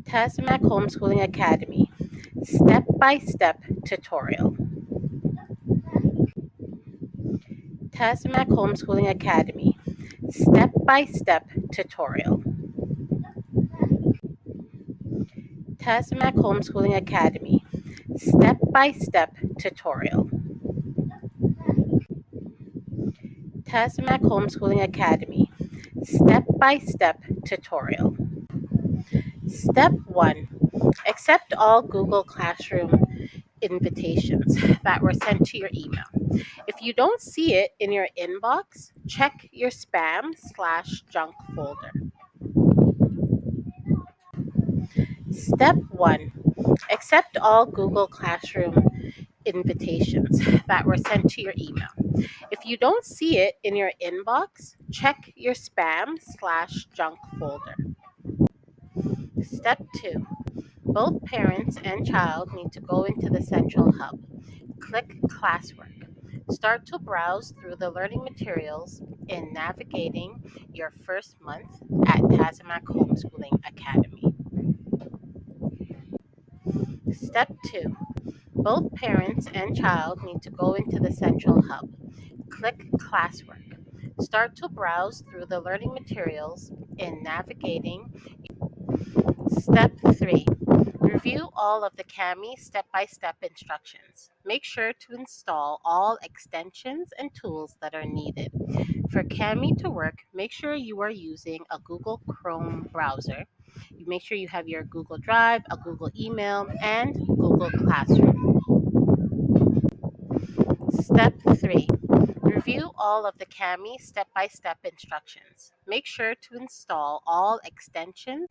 Tazamach Homeschooling Academy Step-by-Step Tutorial. Tazamach Homeschooling Academy Step-by-Step Tutorial. Tazamach Homeschooling Academy Step-by-Step Tutorial. Tazamach Homeschooling Academy Step-by-Step Tutorial. Step 1. Accept all Google Classroom invitations that were sent to your email. If you don't see it in your inbox, check your spam/junk folder. Step 1. Accept all Google Classroom invitations that were sent to your email. If you don't see it in your inbox, check your spam/junk folder. Step 2. Both parents and child need to go into the central hub. Click Classwork. Start to browse through the learning materials in navigating your first month at Tazamach Homeschooling Academy. Step 2. Both parents and child need to go into the central hub. Click Classwork. Start to browse through the learning materials in navigating. Step 3. Review all of the Kami step-by-step instructions. Make sure to install all extensions and tools that are needed. For Kami to work, make sure you are using a Google Chrome browser. You make sure you have your Google Drive, a Google email, and Google Classroom. Step 3. Review all of the Kami step-by-step instructions. Make sure to install all extensions.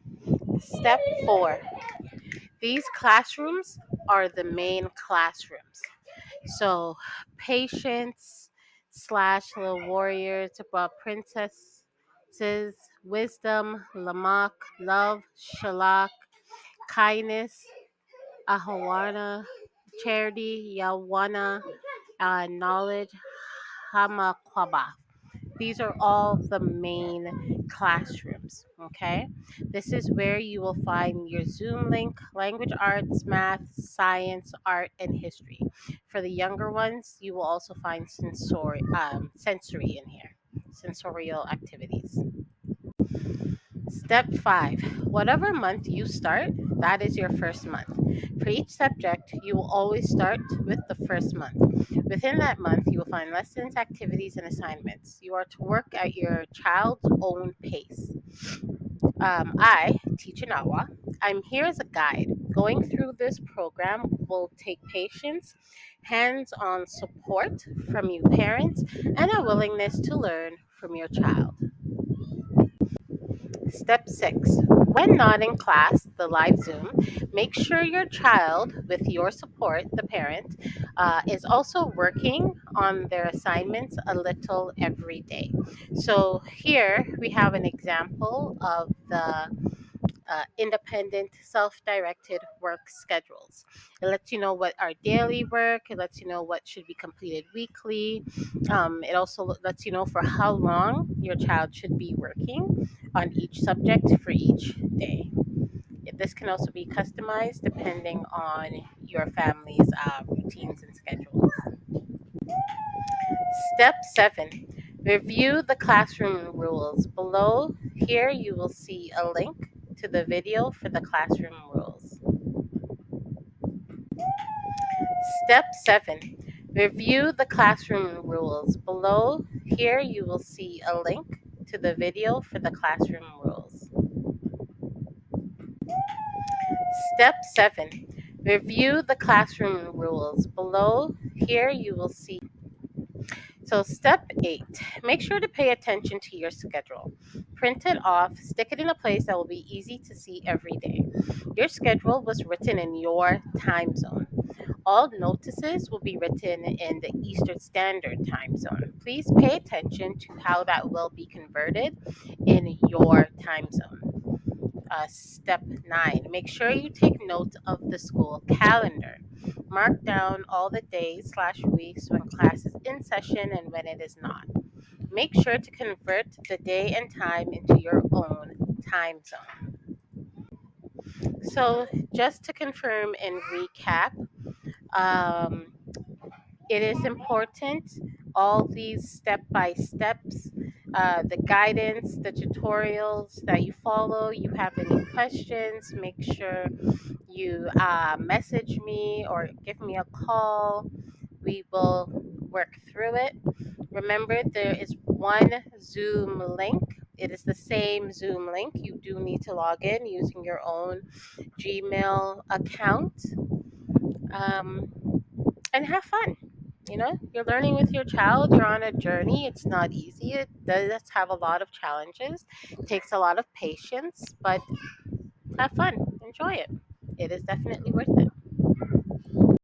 Step 4. These classrooms are the main classrooms. So, patience / little warriors, princesses, wisdom, lamak, love, shalak, kindness, ahawana, charity, yawana, knowledge, hamakwaba. These are all the main classrooms, okay? This is where you will find your Zoom link, language arts, math, science, art, and history. For the younger ones, you will also find sensory in here, sensorial activities. Step 5. Whatever month you start, that is your first month. For each subject, you will always start with the first month. Within that month, you will find lessons, activities, and assignments. You are to work at your child's own pace. I, Teacher Nawa, I'm here as a guide. Going through this program will take patience, hands-on support from you parents, and a willingness to learn from your child. Step 6. When not in class, the live Zoom, make sure your child, with your support, the parent, is also working on their assignments a little every day. So here we have an example of the independent, self-directed work schedules. It lets you know what our daily work. It lets you know what should be completed weekly. It also lets you know for how long your child should be working on each subject for each day. This can also be customized depending on your family's routines and schedules. Step 7. Review the classroom rules. Below here you will see a link to the video for the classroom rules. Step 7. Review the classroom rules. Below here you will see a link to the video for the classroom rules. Step 7. Review the classroom rules. Below here you will see. So step 8, make sure to pay attention to your schedule. Print it off, stick it in a place that will be easy to see every day. Your schedule was written in your time zone. All notices will be written in the Eastern Standard Time Zone. Please pay attention to how that will be converted in your time zone. Step 9, make sure you take note of the school calendar. Mark down all the days/weeks when class is in session and when it is not. Make sure to convert the day and time into your own time zone. So, just to confirm and recap, um, it is important, all these step by steps, the guidance, the tutorials that you follow. You have any questions, make sure you message me or give me a call. We will work through it. Remember, there is one Zoom link. It is the same Zoom link. You do need to log in using your own Gmail account, um, and have fun. You're learning with your child. You're on a journey. It's not easy. It does have a lot of challenges. It takes a lot of patience, but have fun. Enjoy it. It is definitely worth it.